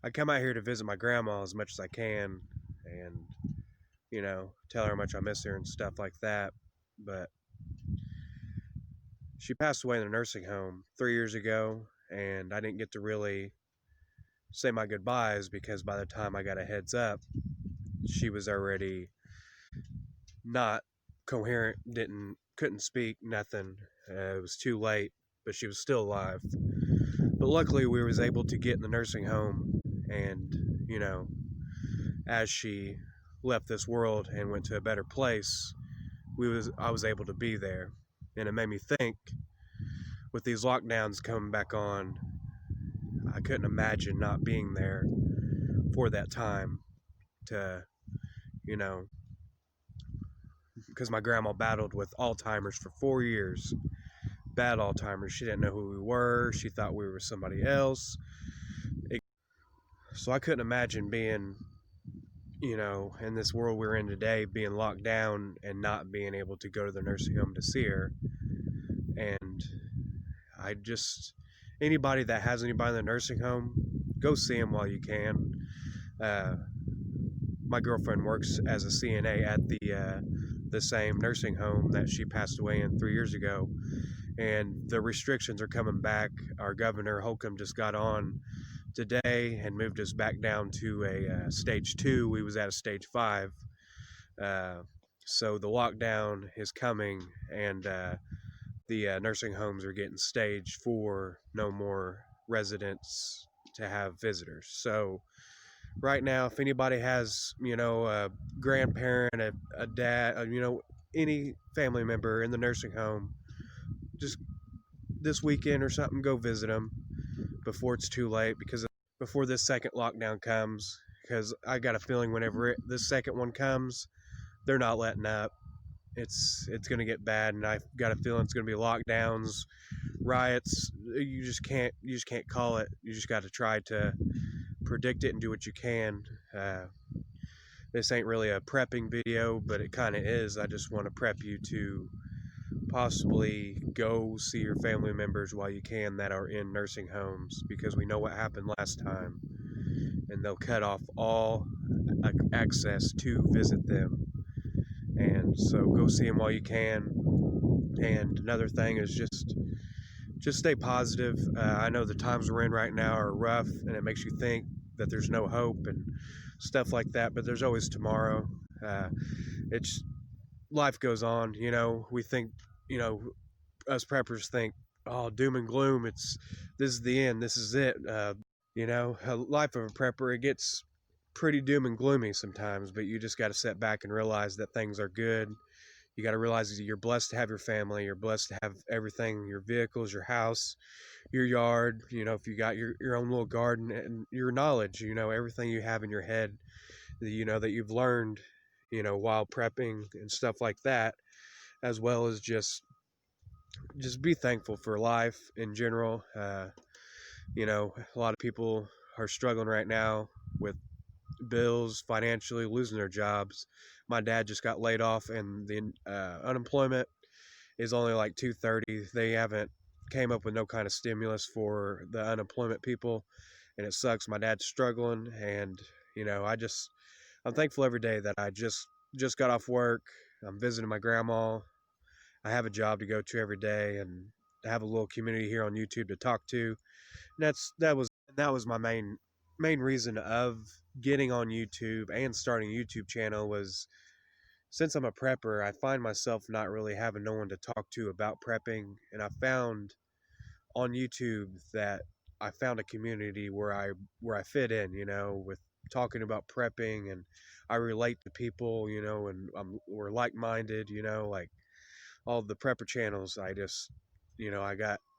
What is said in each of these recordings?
I come out here to visit my grandma as much as I can and, tell her how much I miss her and stuff like that. But she passed away in a nursing home 3 years ago, and I didn't get to really say my goodbyes because by the time I got a heads up, she was already not coherent, couldn't speak, nothing. It was too late, but she was still alive. But luckily, we was able to get in the nursing home, and as she left this world and went to a better place, I was able to be there, and it made me think. With these lockdowns coming back on, I couldn't imagine not being there for that time to, you know, because my grandma battled with Alzheimer's for 4 years. Bad Alzheimer's. She didn't know who we were. She thought we were somebody else. So I couldn't imagine being, in this world we're in today, being locked down and not being able to go to the nursing home to see her. And I just, anybody that has anybody in the nursing home, go see them while you can. Uh, my girlfriend works as a CNA at the same nursing home that she passed away in 3 years ago, and the restrictions are coming back. Our governor Holcomb just got on today and moved us back down to a stage 2. We was at a stage 5, so the lockdown is coming, and the nursing homes are getting stage 4. No more residents to have visitors. So right now, if anybody has, a grandparent, a dad, any family member in the nursing home, just this weekend or something, go visit them before it's too late, because before this second lockdown comes, because I got a feeling whenever this second one comes, they're not letting up. It's going to get bad, and I've got a feeling it's going to be lockdowns, riots. You just can't call it. You just got to try to predict it and do what you can. This ain't really a prepping video, but it kind of is. I just want to prep you to possibly go see your family members while you can that are in nursing homes, because we know what happened last time, and they'll cut off all access to visit them. And so go see them while you can. And another thing is just stay positive. I know the times we're in right now are rough, and it makes you think that there's no hope and stuff like that, but there's always tomorrow. It's life goes on. We think, us preppers think, oh, doom and gloom. This is the end. This is it. A life of a prepper, it gets pretty doom and gloomy sometimes, but you just got to sit back and realize that things are good. You got to realize that you're blessed to have your family. You're blessed to have everything, your vehicles, your house, your yard, if you got your own little garden, and your knowledge, everything you have in your head, that you've learned, while prepping and stuff like that, as well as just be thankful for life in general. A lot of people are struggling right now with bills, financially, losing their jobs. My dad just got laid off, and the unemployment is only like 230. They haven't came up with no kind of stimulus for the unemployment people, and it sucks. My dad's struggling, and I'm thankful every day that I just got off work. I'm visiting my grandma. I have a job to go to every day, and I have a little community here on YouTube to talk to. And that was my main reason of getting on YouTube and starting a YouTube channel. Was since I'm a prepper, I find myself not really having no one to talk to about prepping, and I found on YouTube that I found a community where I fit in, with talking about prepping, and I relate to people, and we're like-minded, like all the prepper channels. I just, I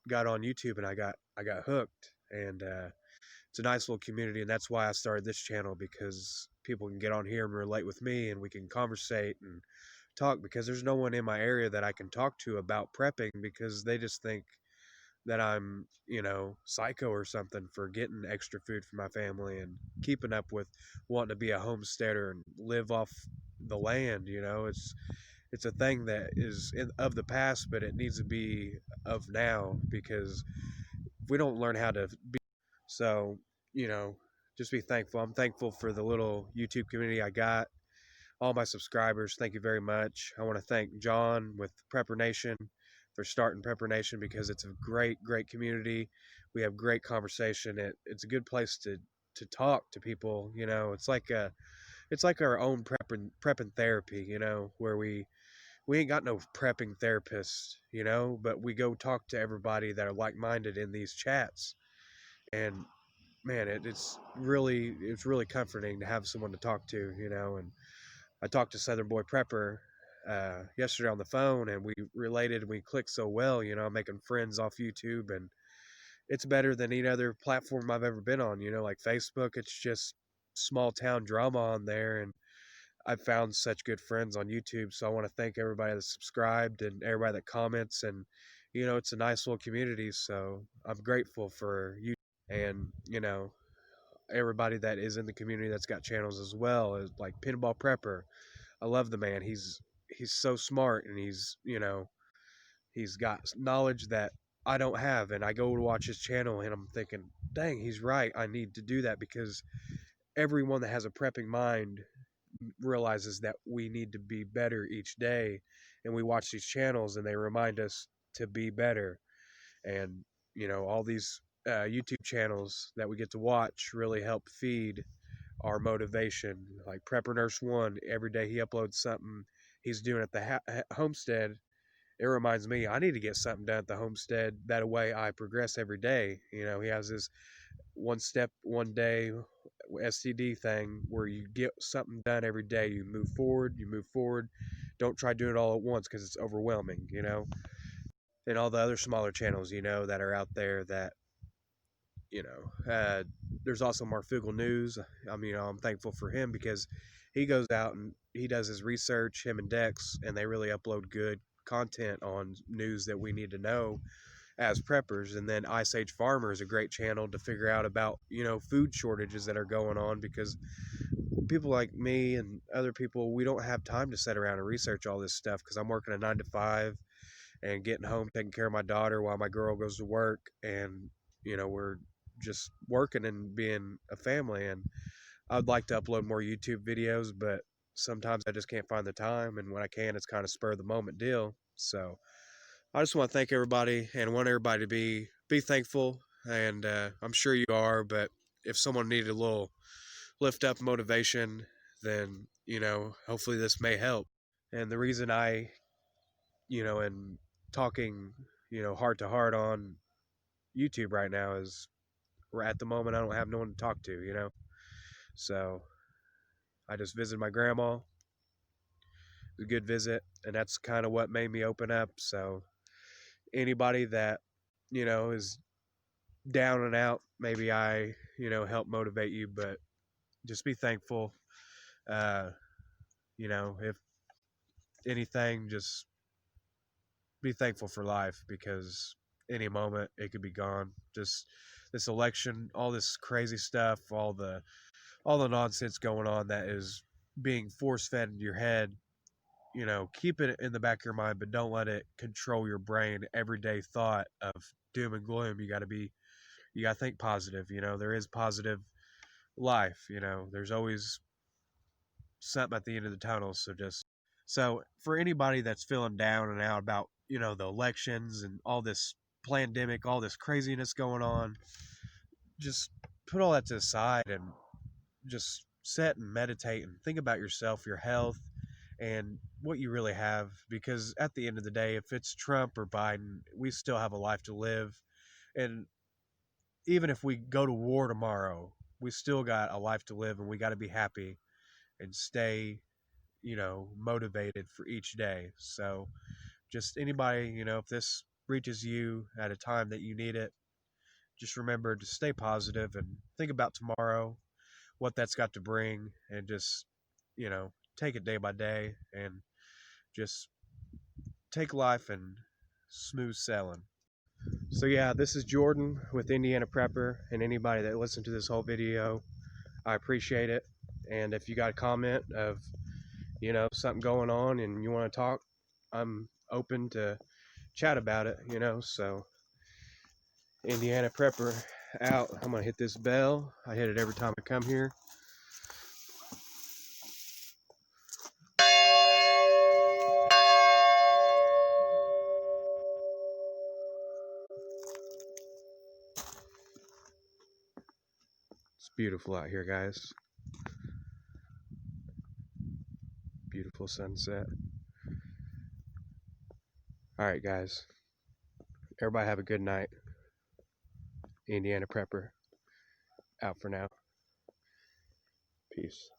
got on YouTube, and I got hooked, and it's a nice little community, and that's why I started this channel, because people can get on here and relate with me, and we can conversate and talk, because there's no one in my area that I can talk to about prepping, because they just think that I'm, psycho or something for getting extra food for my family and keeping up with wanting to be a homesteader and live off the land. It's a thing that is of the past, but it needs to be of now, because if we don't learn how to be, so, just be thankful. I'm thankful for the little YouTube community I got, all my subscribers. Thank you very much. I want to thank John with Prepper Nation for starting Prepper Nation, because it's a great community. We have great conversation. It's a good place to talk to people. You know, it's like our own prepping therapy. You know, where we ain't got no prepping therapists. You know, but we go talk to everybody that are like minded in these chats, and man, it's really comforting to have someone to talk to. You know, and I talked to Southern Boy Prepper yesterday on the phone, and we related and we clicked so well. You know, I'm making friends off YouTube, and it's better than any other platform I've ever been on. You know, like Facebook, it's just small town drama on there, and I've found such good friends on YouTube. So I want to thank everybody that's subscribed and everybody that comments, and you know, it's a nice little community. So I'm grateful for you, and you know, everybody that is in the community that's got channels as well, as like Pinball Prepper. I love the man. He's so smart, and he's got knowledge that I don't have, and I go to watch his channel and I'm thinking, dang, he's right. I need to do that, because everyone that has a prepping mind realizes that we need to be better each day, and we watch these channels and they remind us to be better. And you know, all these YouTube channels that we get to watch really help feed our motivation. Like Prepper Nurse One, every day he uploads something he's doing at the homestead. It reminds me I need to get something done at the homestead. That way I progress every day. You know, he has his one step, one day STD thing where you get something done every day. You move forward, you move forward. Don't try doing it all at once, because it's overwhelming, you know. And all the other smaller channels, you know, that are out there that, you know, there's also Marfugal News. I mean, I'm thankful for him, because he goes out and he does his research, him and Dex, and they really upload good content on news that we need to know as preppers. And then Ice Age Farmer is a great channel to figure out about, you know, food shortages that are going on, because people like me and other people, we don't have time to sit around and research all this stuff, because I'm working a 9 to 5 and getting home, taking care of my daughter while my girl goes to work, and you know, we're just working and being a family. And I'd like to upload more YouTube videos, but sometimes I just can't find the time, and when I can, it's kind of spur of the moment deal. So I just want to thank everybody, and want everybody to be thankful. And I'm sure you are, but if someone needed a little lift up motivation, then you know, hopefully this may help. And the reason I, you know, am talking, you know, heart to heart on YouTube right now is, at the moment I don't have no one to talk to, you know. So I just visited my grandma. It was a good visit, and that's kind of what made me open up. So anybody that, you know, is down and out, maybe I, you know, help motivate you, but just be thankful. Uh, you know, if anything, just be thankful for life, because any moment it could be gone. Just this election, all this crazy stuff, all the nonsense going on that is being force fed into your head. You know, keep it in the back of your mind, but don't let it control your brain. Everyday thought of doom and gloom. You got to think positive. You know, there is positive life. You know, there's always something at the end of the tunnel. So for anybody that's feeling down and out about, you know, the elections and all this pandemic, all this craziness going on, just put all that to the side and just sit and meditate and think about yourself, your health, and what you really have. Because at the end of the day, if it's Trump or Biden, we still have a life to live. And even if we go to war tomorrow, we still got a life to live, and we got to be happy and stay, you know, motivated for each day. So just anybody, you know, if this reaches you at a time that you need it, just remember to stay positive and think about tomorrow, what that's got to bring, and just, you know, take it day by day, and just take life and smooth sailing. So yeah, this is Jordan with Indiana Prepper, and anybody that listened to this whole video, I appreciate it. And if you got a comment of, you know, something going on and you want to talk, I'm open to chat about it, you know. So Indiana Prepper out. I'm gonna hit this bell. I hit it every time I come here. It's beautiful out here, guys. Beautiful sunset. All right, guys. Everybody have a good night. Indiana Prepper out for now. Peace.